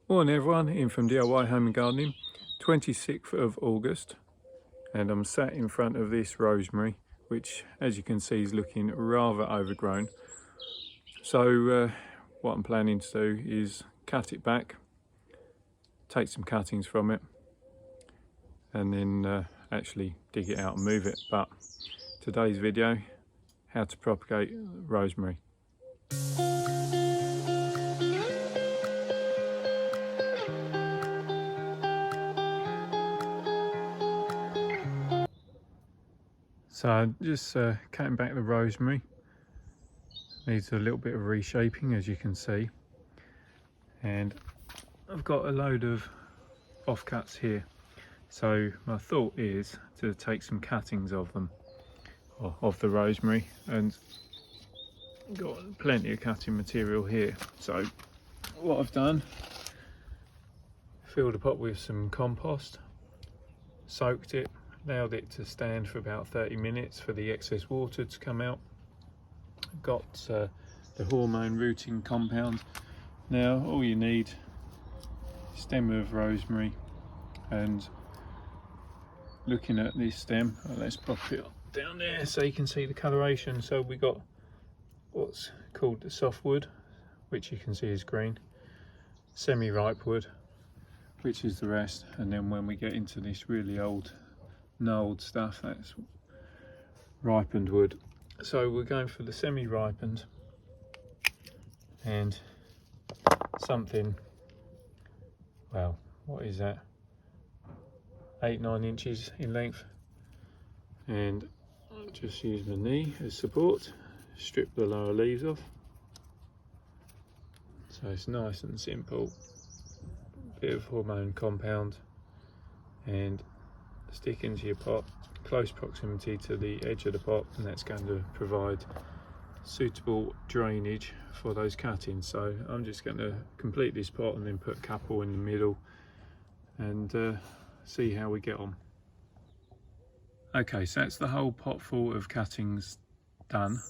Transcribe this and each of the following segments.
Morning everyone, in from DIY Home and Gardening, 26th of August, and I'm sat in front of this rosemary, which as you can see is looking rather overgrown. So what I'm planning to do is cut it back, take some cuttings from it, and then actually dig it out and move it. But today's video, how to propagate rosemary. So I'm just cutting back the rosemary. Needs a little bit of reshaping, as you can see, and I've got a load of offcuts here. So my thought is to take some cuttings of them, or of the rosemary, and got plenty of cutting material here. So what I've done, filled a pot with some compost, soaked it, allowed it to stand for about 30 minutes for the excess water to come out. Got the hormone rooting compound. Now all you need, stem of rosemary, and looking at this stem, let's pop it down there so you can see the coloration. So we got what's called the softwood, which you can see is green, semi-ripe wood, which is the rest, and then when we get into this really old gnarled stuff, that's ripened wood. So we're going for the semi-ripened, and something, well, what is that, 8-9 inches in length, and I'll just use my knee as support, strip the lower leaves off. So it's nice and simple, bit of hormone compound, and stick into your pot, close proximity to the edge of the pot, and that's going to provide suitable drainage for those cuttings. So I'm just going to complete this pot and then put a couple in the middle and see how we get on. Okay, so that's the whole pot full of cuttings done.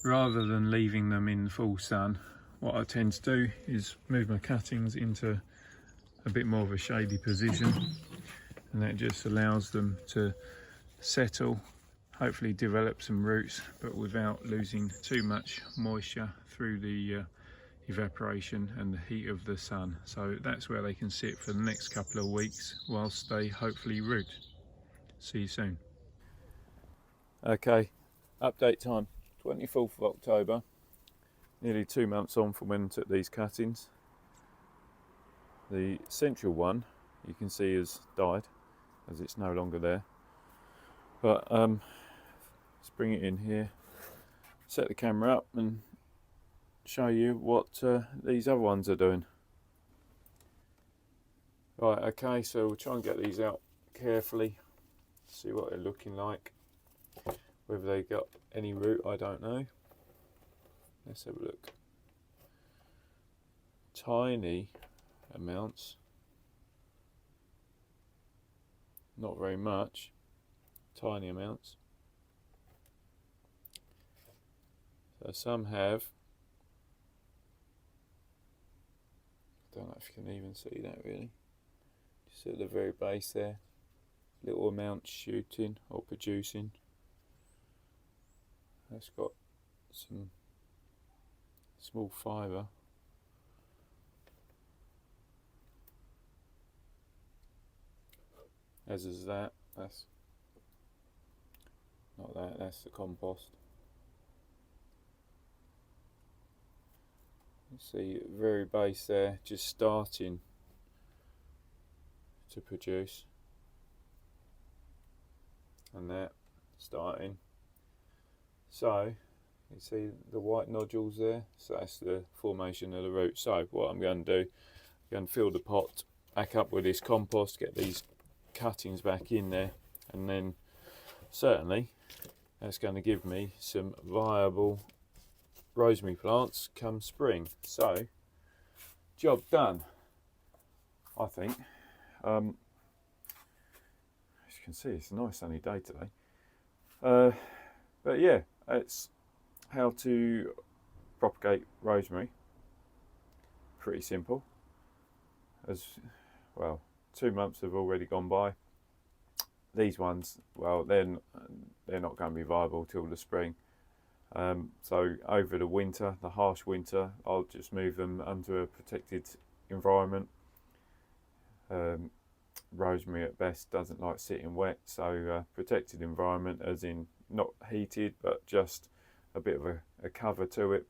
Rather than leaving them in the full sun, what I tend to do is move my cuttings into a bit more of a shady position, and that just allows them to settle, hopefully develop some roots, but without losing too much moisture through the evaporation and the heat of the sun. So that's where they can sit for the next couple of weeks whilst they hopefully root. See you soon. Okay, update time, 24th of October, nearly 2 months on from when I took these cuttings. The central one you can see has died, as it's no longer there. But let's bring it in here, set the camera up and show you what these other ones are doing. Right, okay, so we'll try and get these out carefully, see what they're looking like. Whether they got any root, I don't know. Let's have a look. Tiny amounts, not very much, tiny amounts. So some have, I don't know if you can even see that really, just at the very base there, little amounts shooting or producing. That's got some small fibre. As is that, that's not that, that's the compost. You see at the very base there, just starting to produce, and that starting. So you see the white nodules there, so that's the formation of the root. So what I'm going to do, I'm going to fill the pot back up with this compost, get these cuttings back in there, and then certainly that's going to give me some viable rosemary plants come spring. So job done, I think. As you can see, it's a nice sunny day today. But yeah, it's how to propagate rosemary. Pretty simple. as well, 2 months have already gone by. These ones, well, they're not going to be viable till the spring. So over the winter, the harsh winter, I'll just move them under a protected environment. Rosemary at best doesn't like sitting wet, so protected environment as in not heated, but just a bit of a cover to it,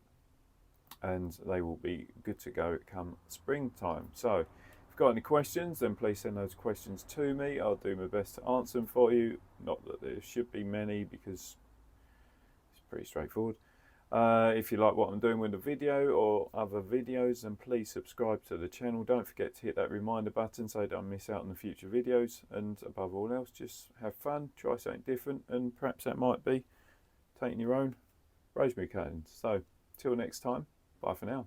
and they will be good to go come springtime. So if you've got any questions, then please send those questions to me. I'll do my best to answer them for you. Not that there should be many, because it's pretty straightforward. If you like what I'm doing with the video or other videos, then please subscribe to the channel. Don't forget to hit that reminder button so you don't miss out on the future videos. And above all else, just have fun, try something different, and perhaps that might be taking your own rosemary cuttings. So till next time, bye for now.